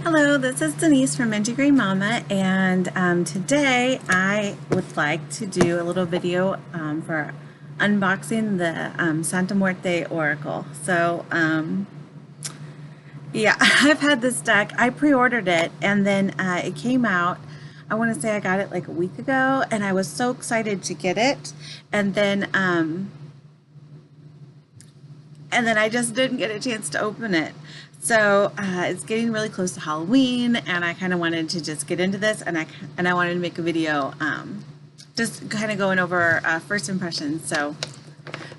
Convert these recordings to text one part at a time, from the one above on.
Hello, this is Denise from Minty Green Mama, and today I would like to do a little video for unboxing the Santa Muerte Oracle. So, yeah, I've had this deck. I pre-ordered it, and then it came out. I want to say I got it like a week ago, and I was so excited to get it, and then I just didn't get a chance to open it. So it's getting really close to Halloween, and I kind of wanted to just get into this, and I wanted to make a video just kind of going over first impressions. So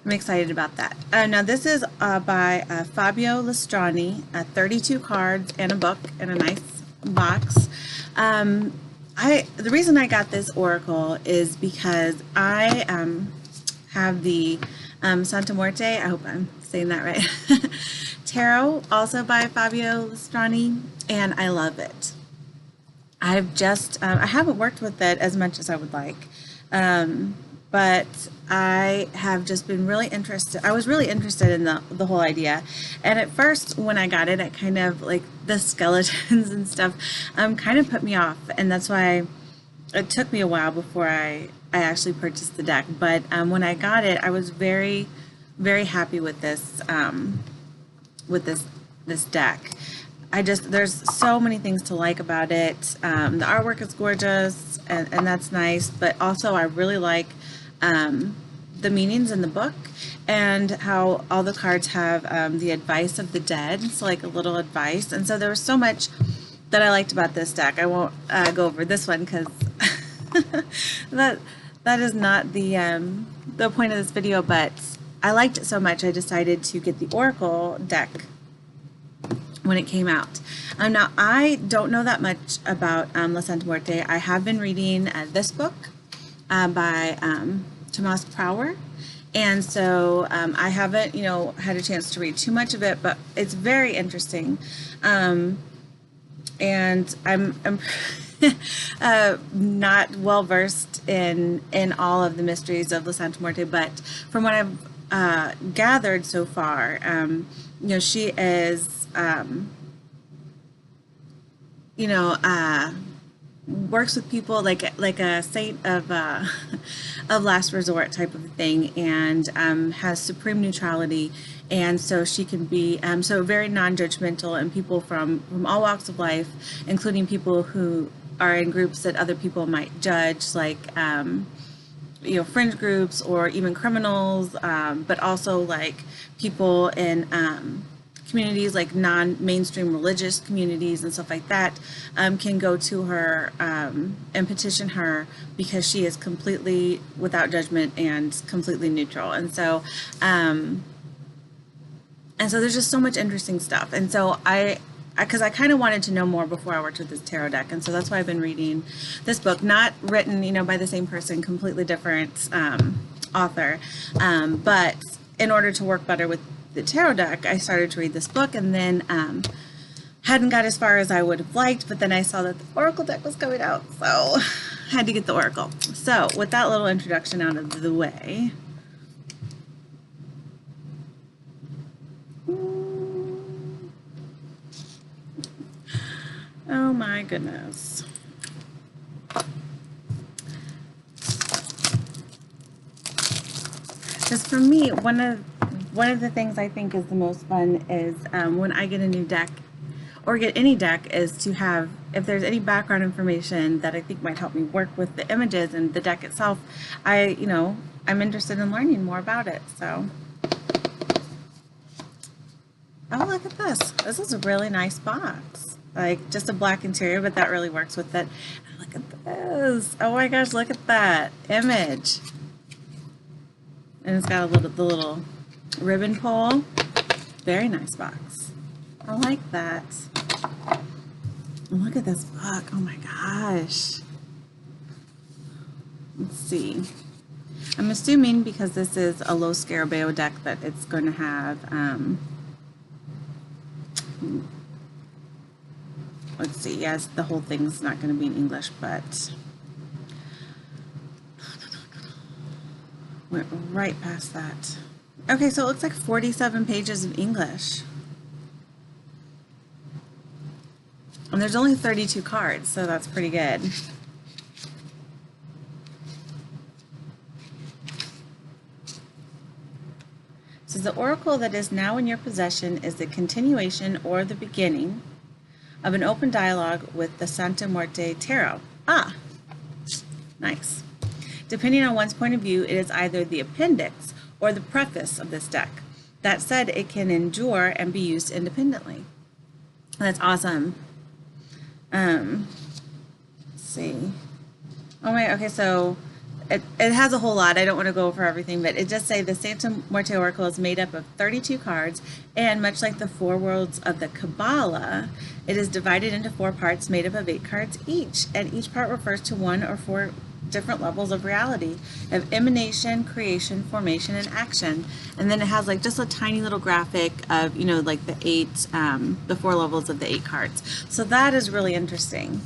I'm excited about that. Now this is by Fabio Listrani, 32 cards and a book in a nice box. The reason I got this Oracle is because I have the Santa Muerte, I hope I'm saying that right, Tarot, also by Fabio Listrani, and I love it. I haven't worked with it as much as I would like, but I have just been really interested. I was really interested in the whole idea, and at first when I got it, I kind of like the skeletons and stuff kind of put me off, and that's why it took me a while before I actually purchased the deck. But when I got it, I was very, very happy with this deck. There's so many things to like about it. The artwork is gorgeous, and that's nice, but also I really like the meanings in the book and how all the cards have the advice of the dead. It's like a little advice, and so there was so much that I liked about this deck. I won't go over this one because that is not the point of this video, but I liked it so much I decided to get the Oracle deck when it came out. Now I don't know that much about La Santa Muerte. I have been reading this book by Tomas Prower, and so I haven't had a chance to read too much of it, but it's very interesting. And I'm not well versed in all of the mysteries of La Santa Muerte, but from what I've gathered so far, she is works with people like a saint of last resort type of thing, and has supreme neutrality, and so she can be so very non-judgmental, and people from all walks of life, including people who are in groups that other people might judge, like fringe groups or even criminals, but also like people in communities like non-mainstream religious communities and stuff like that, can go to her and petition her because she is completely without judgment and completely neutral. And so there's just so much interesting stuff. And so because I kind of wanted to know more before I worked with this tarot deck, and so that's why I've been reading this book, not written by the same person, completely different author, but in order to work better with the tarot deck, I started to read this book, and then hadn't got as far as I would have liked, but then I saw that the Oracle deck was coming out, so I had to get the Oracle. So with that little introduction out of the way, oh my goodness. Because for me, one of the things I think is the most fun is when I get a new deck or get any deck, is to have, if there's any background information that I think might help me work with the images and the deck itself, I'm interested in learning more about it. So, oh, look at this. This is a really nice box. Like just a black interior, but that really works with it. Look at this. Oh my gosh, look at that image. And it's got the little ribbon pull. Very nice box. I like that. Look at this book. Oh my gosh. Let's see. I'm assuming because this is a low Scarabeo deck that it's going to have let's see, yes, the whole thing's not going to be in English, but went right past that. Okay, so it looks like 47 pages of English. And there's only 32 cards, so that's pretty good. So the oracle that is now in your possession is the continuation or the beginning of an open dialogue with the Santa Muerte Tarot. Ah, nice. Depending on one's point of view, it is either the appendix or the preface of this deck. That said, it can endure and be used independently. That's awesome. Let's see. Oh my, okay, so it has a whole lot. I don't want to go over everything, but it just say the Santa Muerte Oracle is made up of 32 cards, and much like the four worlds of the Kabbalah, it is divided into 4 parts made up of 8 cards each, and each part refers to 1 or 4 different levels of reality, of emanation, creation, formation, and action. And then it has like just a tiny little graphic of, you know, like the 4 levels of the 8 cards. So that is really interesting.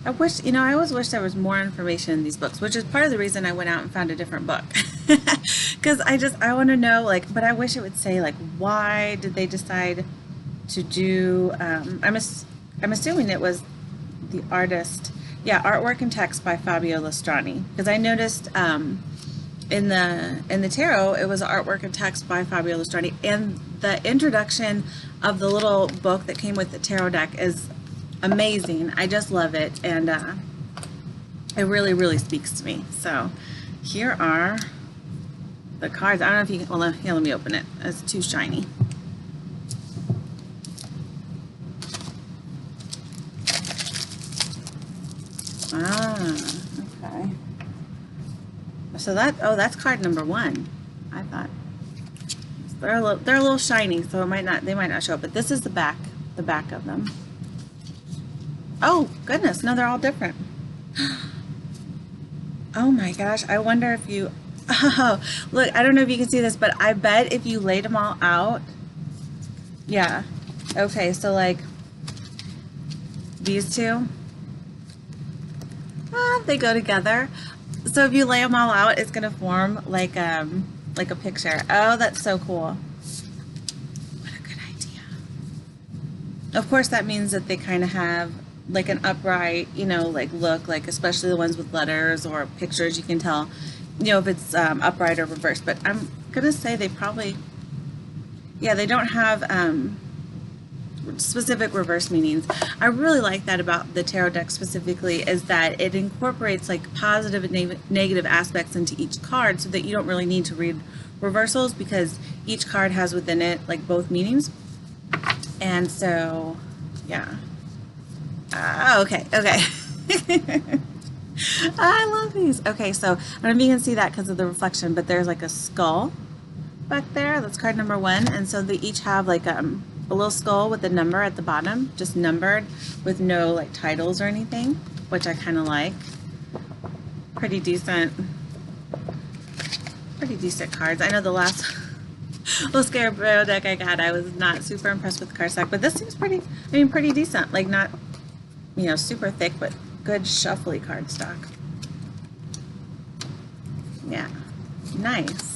I wish, you know, I always wish there was more information in these books, which is part of the reason I went out and found a different book. Because I want to know, like, but I wish it would say, like, why did they decide to do, I'm assuming it was the artist, yeah, artwork and text by Fabio Listrani. Because I noticed in the tarot, it was artwork and text by Fabio Listrani, and the introduction of the little book that came with the tarot deck is amazing. I just love it, and it really, really speaks to me. So here are the cards. I don't know if you can, well, here, let me open it. It's too shiny. Ah, okay. So that, oh, that's card number 1. I thought they're a little shiny, so it might not, they might not show up. But this is the back of them. Oh goodness, no, they're all different. Oh my gosh, I wonder if you, oh, look, I don't know if you can see this, but I bet if you laid them all out, yeah, okay, so like these two, they go together. So if you lay them all out, it's gonna form like a picture. Oh, that's so cool. What a good idea. Of course, that means that they kind of have like an upright, you know, like look, like especially the ones with letters or pictures, you can tell, you know, if it's upright or reversed. But I'm gonna say they probably, yeah, they don't have specific reverse meanings. I really like that about the tarot deck specifically, is that it incorporates like positive and negative aspects into each card, so that you don't really need to read reversals, because each card has within it like both meanings. And so, yeah. Okay. I love these. Okay, so I don't know if you can see that because of the reflection, but there's like a skull back there. That's card number 1. And so they each have like a little skull with a number at the bottom, just numbered, with no like titles or anything, which I kind of like. Pretty decent cards. I know the last little Scarabeo deck I got, I was not super impressed with the card stack, but this seems pretty, I mean, pretty decent. Like not, you know, super thick, but good shuffly card stock. Yeah, nice.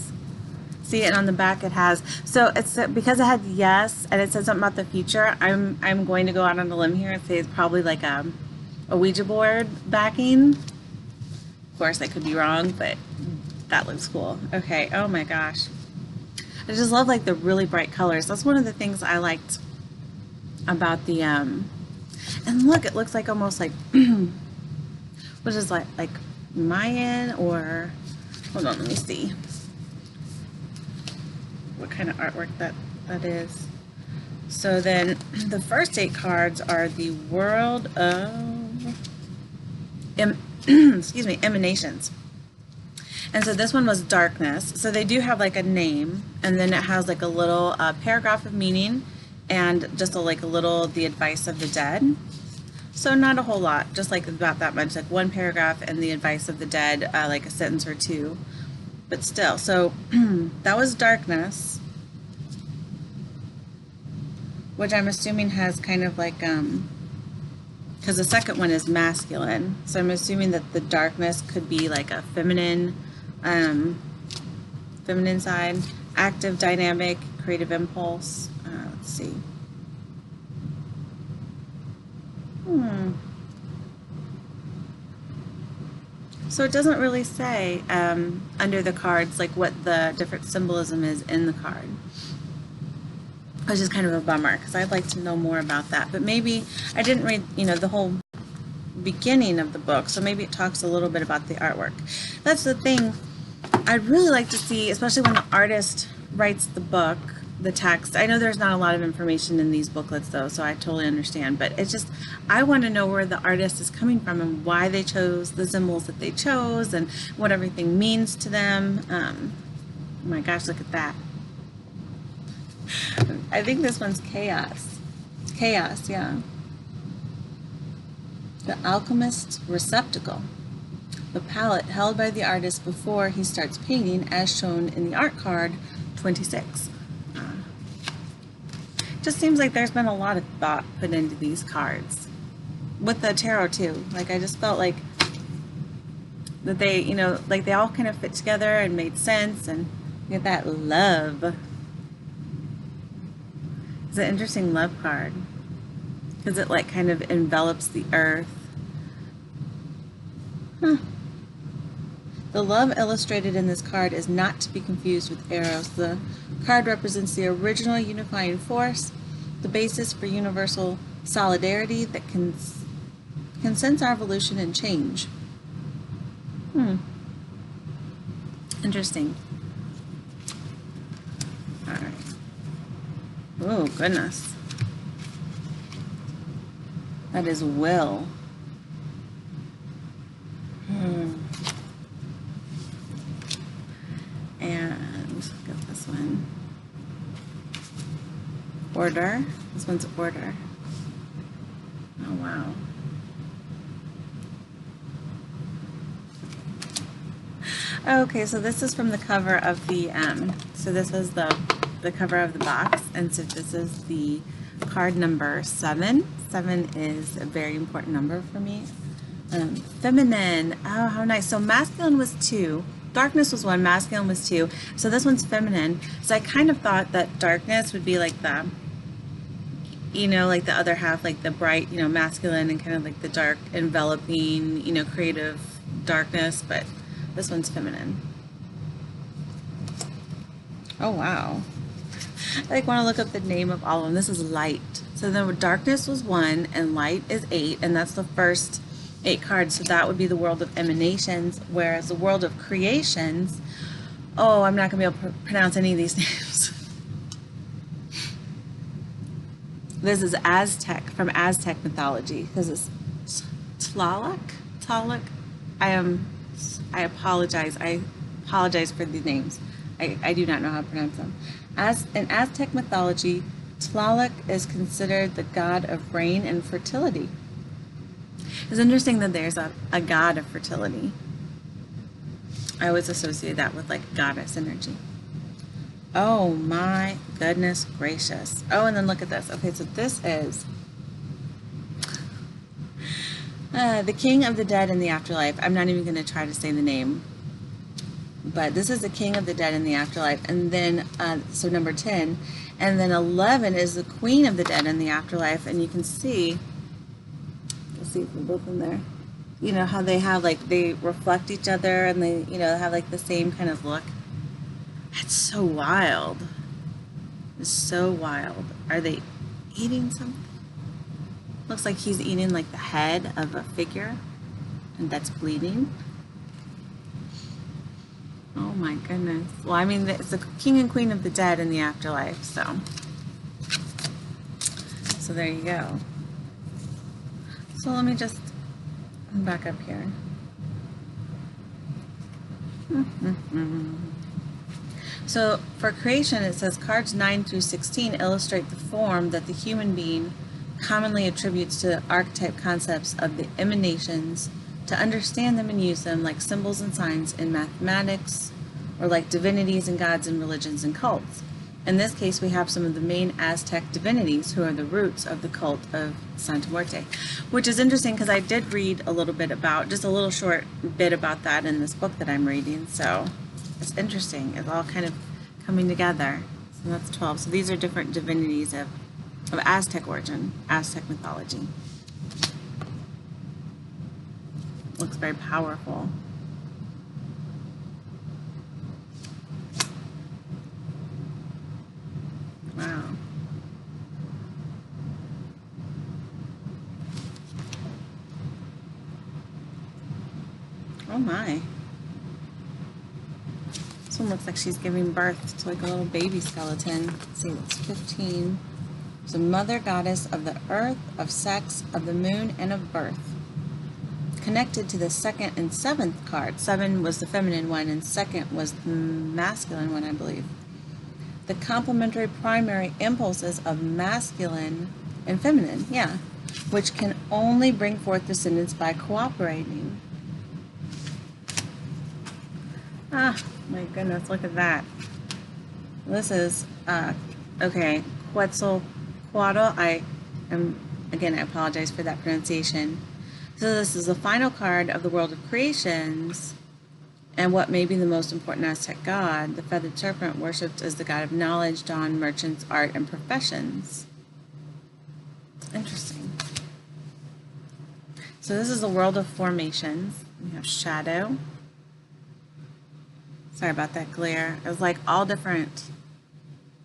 See, and on the back it has, so it's because it had yes, and it says something about the future. I'm going to go out on a limb here and say it's probably like a Ouija board backing. Of course, I could be wrong, but that looks cool. Okay. Oh my gosh, I just love like the really bright colors. That's one of the things I liked about the and look, it looks like almost like what is like Mayan, or hold on, let me see what kind of artwork that is. So then the first 8 cards are the world of excuse me, emanations. And so this one was darkness. So they do have like a name, and then it has like a little paragraph of meaning, and just like a little the advice of the dead. So not a whole lot, just like about that much, like 1 paragraph and the advice of the dead, like a sentence or 2. But still, so that was darkness, which I'm assuming has kind of like, because the second one is masculine, so I'm assuming that the darkness could be like a feminine side. active, dynamic, creative impulse. Let's see. So it doesn't really say under the cards like what the different symbolism is in the card, which is kind of a bummer because I'd like to know more about that. But maybe I didn't read, the whole beginning of the book, so maybe it talks a little bit about the artwork. That's the thing I'd really like to see, especially when the artist writes the book, the text. I know there's not a lot of information in these booklets though, so I totally understand, but it's just, I want to know where the artist is coming from and why they chose the symbols that they chose and what everything means to them. Oh my gosh, look at that. I think this one's chaos. Chaos, yeah. The alchemist's receptacle. The palette held by the artist before he starts painting, as shown in the art card 26. Just seems like there's been a lot of thought put into these cards. With the tarot too. Like I just felt like that they, like they all kind of fit together and made sense, and you get that love. It's an interesting love card because it like kind of envelops the earth. The love illustrated in this card is not to be confused with Eros. The card represents the original unifying force, the basis for universal solidarity that can sense our evolution and change. Interesting. All right. Oh, goodness. That is will. And get this one. Order. This one's order. Oh, wow. Okay, so this is from the cover of the, so this is the cover of the box, and so this is the card number 7. 7 is a very important number for me. Feminine. Oh, how nice. So masculine was 2. Darkness was 1. Masculine was 2. So this one's feminine. So I kind of thought that darkness would be like the, like the other half, like the bright, masculine, and kind of like the dark, enveloping, creative darkness. But this one's feminine. Oh, wow. I want to look up the name of all of them. This is light. So then darkness was 1 and light is 8, and that's the first 8 cards. So that would be the world of emanations, whereas the world of creations, oh, I'm not going to be able to pronounce any of these names. This is Aztec, from Aztec mythology. This is Tlaloc? Tlaloc? I apologize. I apologize for the names. I do not know how to pronounce them. As in Aztec mythology, Tlaloc is considered the god of rain and fertility. It's interesting that there's a god of fertility. I always associate that with like goddess energy. Oh my goodness gracious. Oh, and then look at this. Okay, so this is the King of the Dead in the Afterlife. I'm not even going to try to say the name. But this is the King of the Dead in the Afterlife. And then, so number 10. And then 11 is the Queen of the Dead in the Afterlife. And you can see, let's see if we're both in there. You know how they have like, they reflect each other and they, have like the same kind of look. That's so wild. It's so wild. Are they eating something? Looks like he's eating like the head of a figure. And that's bleeding. Oh my goodness. Well, I mean, it's the King and Queen of the Dead in the afterlife, so there you go. So let me just back up here. So for creation, it says cards 9 through 16 illustrate the form that the human being commonly attributes to archetype concepts of the emanations, to understand them and use them like symbols and signs in mathematics, or like divinities and gods in religions and cults. In this case, we have some of the main Aztec divinities who are the roots of the cult of Santa Muerte, which is interesting because I did read a little bit about, just a little short bit about that in this book that I'm reading. So it's interesting. It all kind of coming together. So that's 12. So these are different divinities of Aztec origin, Aztec mythology. Looks very powerful. Wow. Oh my. This one looks like she's giving birth to like a little baby skeleton. Let's see, that's 15. It's a mother goddess of the earth, of sex, of the moon, and of birth. Connected to the second and seventh card. 7 was the feminine one, and second was the masculine one, I believe. The complementary primary impulses of masculine and feminine, yeah, which can only bring forth descendants by cooperating. Ah, my goodness, look at that. This is, okay, Quetzalcoatl. Again, I apologize for that pronunciation. So this is the final card of the world of creations, and what may be the most important Aztec god, the feathered serpent, worshipped as the god of knowledge, dawn, merchants, art, and professions. Interesting. So this is the world of formations. We have shadow. Sorry about that glare. It was like all different,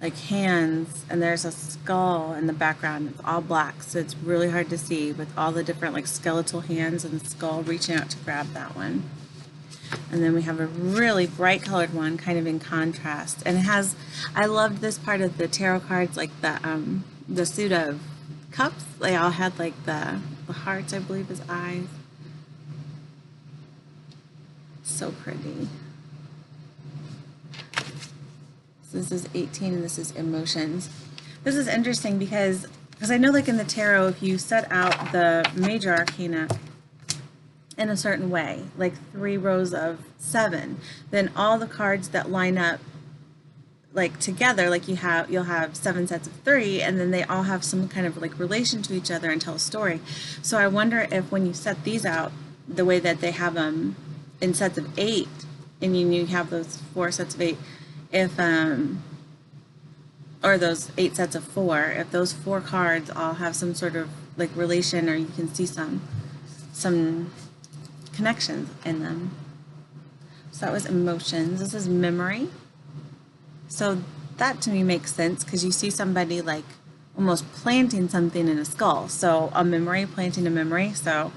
like hands, and there's a skull in the background. It's all black, so it's really hard to see with all the different like skeletal hands and the skull reaching out to grab that one. And then we have a really bright colored one, kind of in contrast. And it has, I loved this part of the tarot cards, like the suit of cups. They all had like the hearts, I believe, as eyes. So pretty. So this is 18, and this is emotions. This is interesting because I know like in the tarot, if you set out the major arcana in a certain way, like 3 rows of 7, then all the cards that line up like together, like you'll have 7 sets of 3, and then they all have some kind of like relation to each other and tell a story. So I wonder if when you set these out the way that they have them in sets of 8, and you have those 4 sets of 8, if or those 8 sets of 4, if those 4 cards all have some sort of like relation, or you can see some connections in them. So that was emotions. This is memory. So that to me makes sense, because you see somebody like almost planting something in a skull. So a memory, planting a memory. So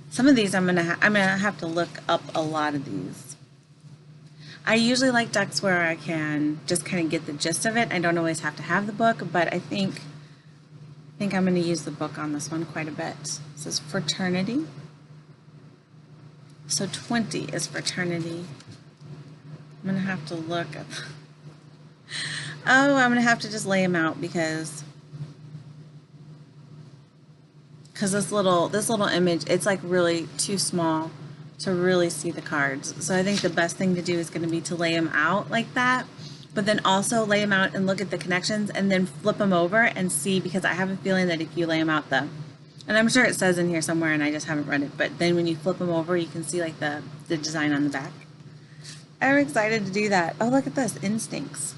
some of these I'm gonna have to look up a lot of these. I usually like decks where I can just kind of get the gist of it. I don't always have to have the book, but I think I'm going to use the book on this one quite a bit. This is fraternity. So 20 is fraternity. I'm going to have to look at... Oh, I'm going to have to just lay them out because this little image, it's like really too small to really see the cards. So I think the best thing to do is going to be to lay them out like that, but then also lay them out and look at the connections, and then flip them over and see, because I have a feeling that if you lay them out and I'm sure it says in here somewhere and I just haven't read it, but then when you flip them over, you can see like the design on the back. I'm excited to do that. Oh, look at this, instincts.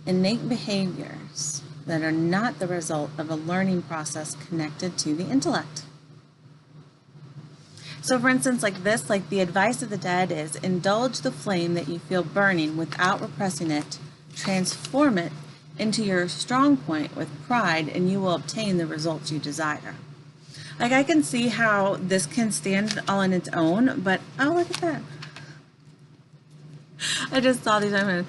Innate behaviors that are not the result of a learning process connected to the intellect. So for instance, like this, like the advice of the dead is indulge the flame that you feel burning without repressing it, transform it into your strong point with pride, and you will obtain the results you desire. Like I can see how this can stand all on its own, but oh, look at that. I just saw these. I'm in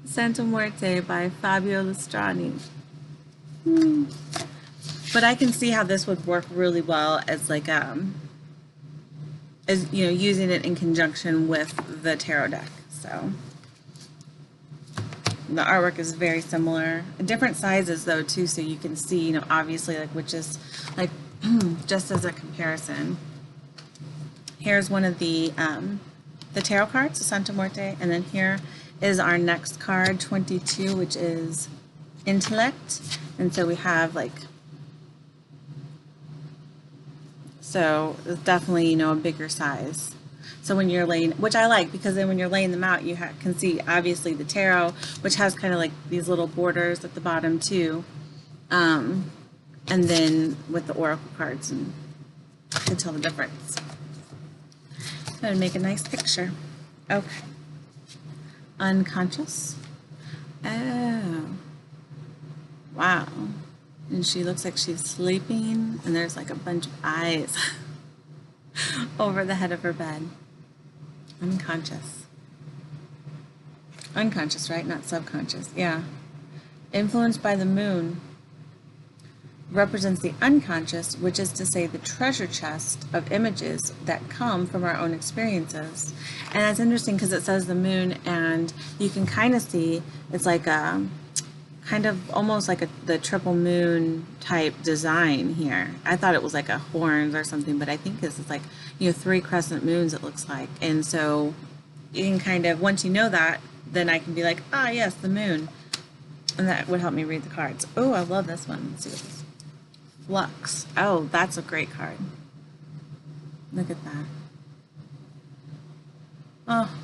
Santa Muerte by Fabio Listrani. But I can see how this would work really well as like as you know, using it in conjunction with the tarot deck. So the artwork is very similar, different sizes though too, so you can see, you know, obviously like which is like just as a comparison. Here's one of the tarot cards, Santa Muerte, and then here is our next card, 22, which is intellect. And so we have like, so it's definitely, you know, a bigger size. So when you're laying, which I like, because then when you're laying them out, you can see obviously the tarot, which has kind of like these little borders at the bottom too. And then with the oracle cards, and you can tell the difference. And make a nice picture. Okay. Unconscious. Oh. Wow. And she looks like she's sleeping, and there's like a bunch of eyes over the head of her bed. Unconscious. Unconscious, right? Not subconscious. Yeah. Influenced by the moon represents the unconscious, which is to say the treasure chest of images that come from our own experiences. And that's interesting because it says the moon, and you can kind of see it's like a kind of almost like the triple moon type design here. I thought it was like a horns or something, but I think this is like, you know, 3 crescent moons it looks like. And so you can kind of, once you know that, then I can be like, ah, yes, the moon. And that would help me read the cards. Oh, I love this one. Let's see what this is. Flux. Oh, that's a great card. Look at that. Oh,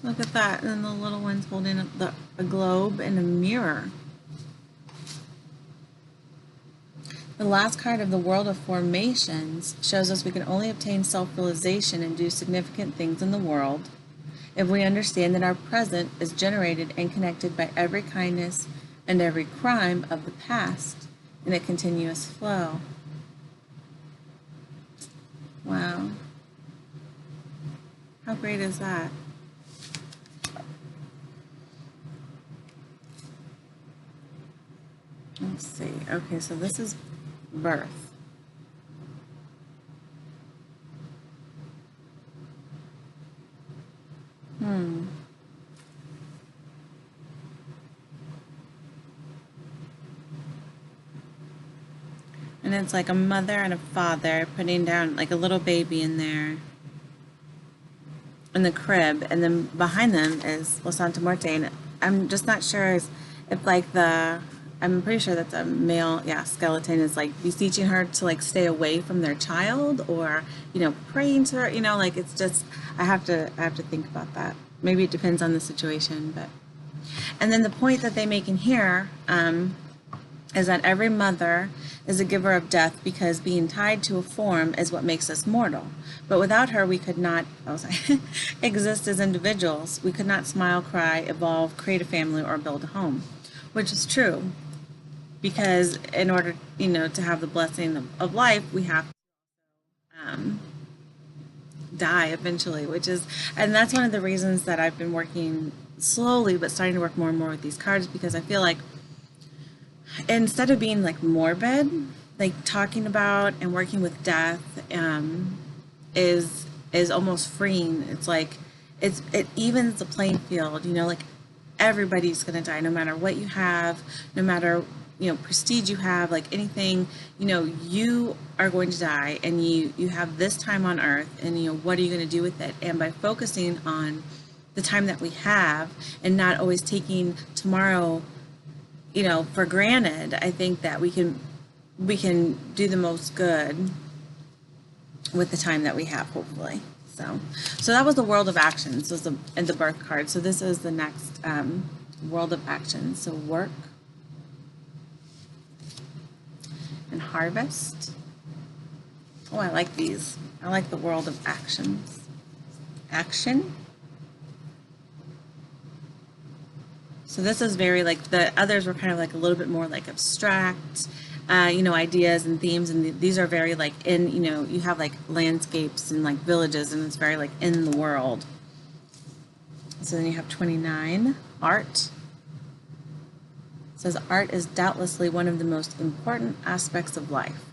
look at that. And then the little one's holding a globe and a mirror. The last card of the World of Formations shows us we can only obtain self-realization and do significant things in the world if we understand that our present is generated and connected by every kindness and every crime of the past in a continuous flow. Wow. How great is that? Let's see. Okay, so this is birth. And it's like a mother and a father putting down like a little baby in there in the crib, and then behind them is La Santa Muerte, and I'm just not sure if like I'm pretty sure that's a male, yeah, skeleton is like beseeching her to like stay away from their child, or, you know, praying to her, you know, like it's just, I have to think about that. Maybe it depends on the situation, but, and then the point that they make in here, is that every mother is a giver of death because being tied to a form is what makes us mortal. But without her, we could not exist as individuals. We could not smile, cry, evolve, create a family, or build a home, which is true. Because in order, you know, to have the blessing of life, we have to die eventually, which is, and that's one of the reasons that I've been working slowly, but starting to work more and more with these cards, because I feel like instead of being like morbid, like talking about and working with death is almost freeing. It's like it evens the playing field, you know, like everybody's gonna die, no matter what you have, no matter, you know, prestige you have, like anything, you know, you are going to die, and you have this time on earth, and, you know, what are you going to do with it? And by focusing on the time that we have and not always taking tomorrow, you know, for granted, I think that we can do the most good with the time that we have, hopefully. So that was the World of Actions, was the birth card. So this is the next World of Actions. So work and harvest. Oh, I like these. I like the World of Actions. Action. So this is very like, the others were kind of like a little bit more like abstract, you know, ideas and themes, and these are very like in, you know, you have like landscapes and like villages, and it's very like in the world. So then you have 29, art. It says art is doubtlessly one of the most important aspects of life.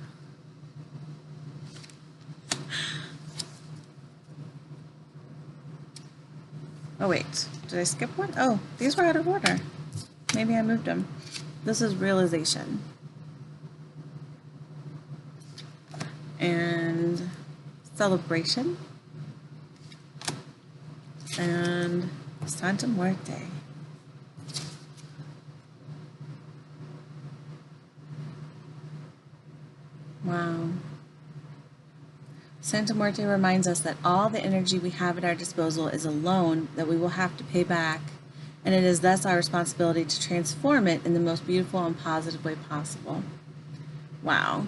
Oh wait, did I skip one? Oh, these were out of order. Maybe I moved them. This is realization. And celebration. And Santa Muerte. Wow. Santa Muerte reminds us that all the energy we have at our disposal is a loan that we will have to pay back, and it is thus our responsibility to transform it in the most beautiful and positive way possible. Wow.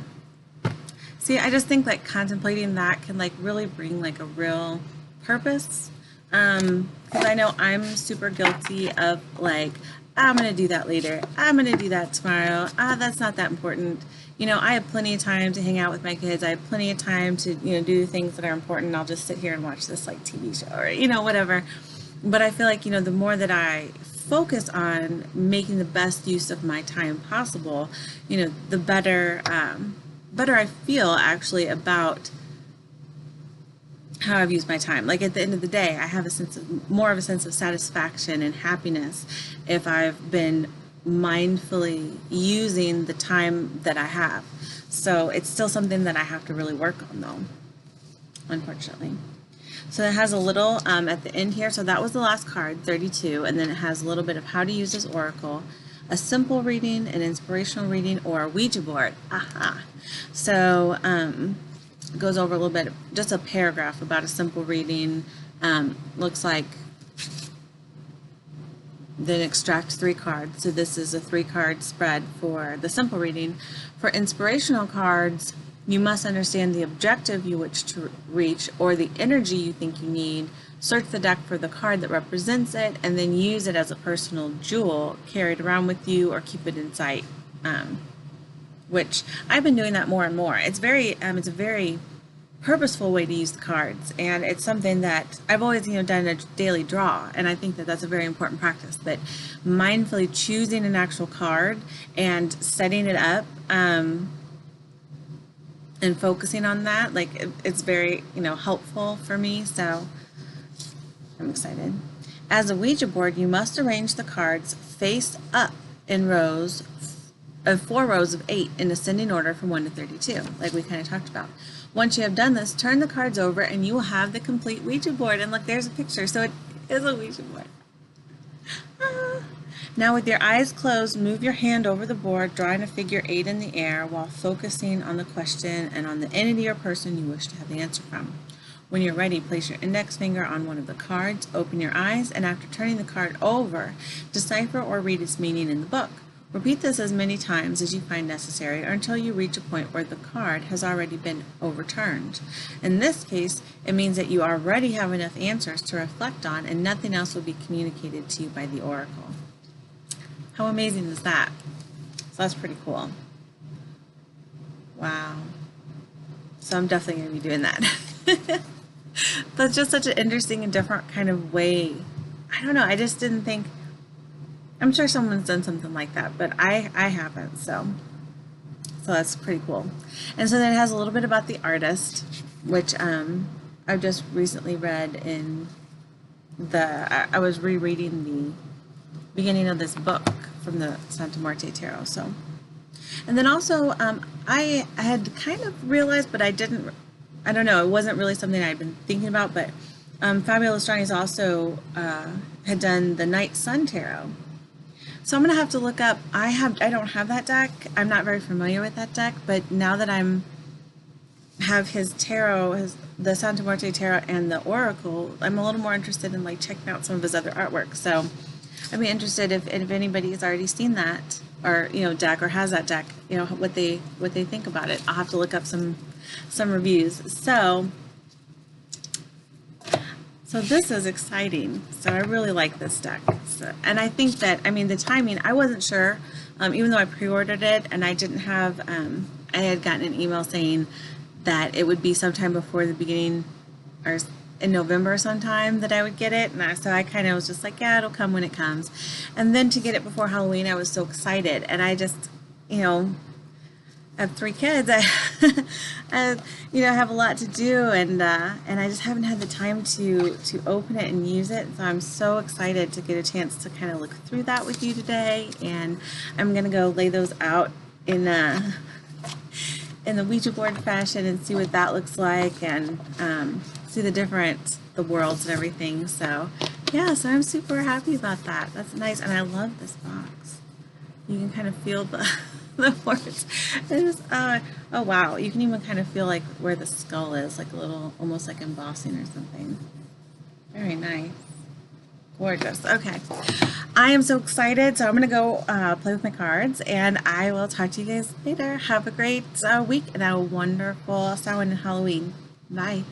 See, I just think like contemplating that can like really bring like a real purpose. Because I know I'm super guilty of like, I'm going to do that later. I'm going to do that tomorrow. That's not that important. You know, I have plenty of time to hang out with my kids. I have plenty of time to, you know, do things that are important. I'll just sit here and watch this like TV show or, you know, whatever. But I feel like, you know, the more that I focus on making the best use of my time possible, you know, the better I feel actually about how I've used my time. Like at the end of the day, I have more of a sense of satisfaction and happiness if I've been mindfully using the time that I have. So it's still something that I have to really work on though, unfortunately. So it has a little at the end here. So that was the last card, 32, and then it has a little bit of how to use this oracle, a simple reading, an inspirational reading, or a Ouija board. Aha. So it goes over a little bit, just a paragraph about a simple reading. Looks like then extract 3 cards. So this is a 3-card spread for the simple reading. For inspirational cards, you must understand the objective you wish to reach or the energy you think you need. Search the deck for the card that represents it and then use it as a personal jewel, carry it around with you or keep it in sight. Which I've been doing that more and more. It's a very purposeful way to use the cards, and it's something that I've always, you know, done a daily draw, and I think that that's a very important practice. But mindfully choosing an actual card and setting it up and focusing on that, like it's very, you know, helpful for me. So I'm excited. As a Ouija board, you must arrange the cards face up in rows of 4 rows of 8 in ascending order from 1 to 32, like we kind of talked about. Once you have done this, turn the cards over and you will have the complete Ouija board. And look, there's a picture. So it is a Ouija board. Now with your eyes closed, move your hand over the board, drawing a figure 8 in the air while focusing on the question and on the entity or person you wish to have the answer from. When you're ready, place your index finger on one of the cards, open your eyes, and after turning the card over, decipher or read its meaning in the book. Repeat this as many times as you find necessary or until you reach a point where the card has already been overturned. In this case, it means that you already have enough answers to reflect on and nothing else will be communicated to you by the oracle. How amazing is that? So that's pretty cool. Wow. So I'm definitely going to be doing that. That's just such an interesting and different kind of way. I don't know, I just didn't think, I'm sure someone's done something like that, but I haven't, so that's pretty cool. And so then it has a little bit about the artist, which I've just recently read in I was rereading the beginning of this book from the Santa Muerte Tarot. So, and then also I had kind of realized, but I don't know, it wasn't really something I'd been thinking about, but Fabio Listrani's also had done the Night Sun Tarot. So I'm going to have to look up, I don't have that deck. I'm not very familiar with that deck, but now that have his tarot, the Santa Muerte Tarot and the Oracle, I'm a little more interested in like checking out some of his other artwork. So I'd be interested if anybody has already seen that or, you know, deck or has that deck, you know, what they think about it. I'll have to look up some reviews. So this is exciting. So I really like this deck. So, and I think that, I mean, the timing, I wasn't sure, even though I pre-ordered it and I didn't have, I had gotten an email saying that it would be sometime before the beginning or in November sometime that I would get it. And so I kind of was just like, yeah, it'll come when it comes. And then to get it before Halloween, I was so excited. And I just, you know, I have 3 kids. I you know, have a lot to do, and I just haven't had the time to open it and use it. So I'm so excited to get a chance to kind of look through that with you today, and I'm gonna go lay those out in the Ouija board fashion and see what that looks like, and see the worlds and everything. So yeah, so I'm super happy about that. That's nice, and I love this box. You can kind of feel the the horse is, oh wow, you can even kind of feel like where the skull is, like a little, almost like embossing or something. Very nice. Gorgeous. Okay. I am so excited. So I'm going to go play with my cards, and I will talk to you guys later. Have a great week and a wonderful Samhain and Halloween. Bye.